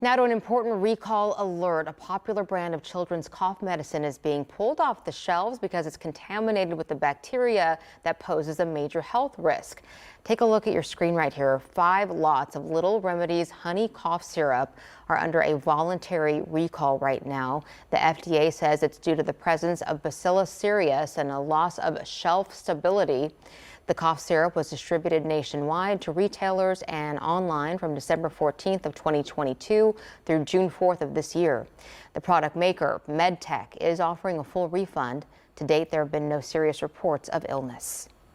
Now to an important recall alert. A popular brand of children's cough medicine is being pulled off the shelves because it's contaminated with the bacteria that poses a major health risk. Take a look at your screen right here. 5 lots of Little Remedies honey cough syrup are under a voluntary recall right now. The FDA says it's due to the presence of Bacillus cereus and a loss of shelf stability. The cough syrup was distributed nationwide to retailers and online from December 14th of 2022 through June 4th of this year. The product maker, MedTech, is offering a full refund. To date, there have been no serious reports of illness.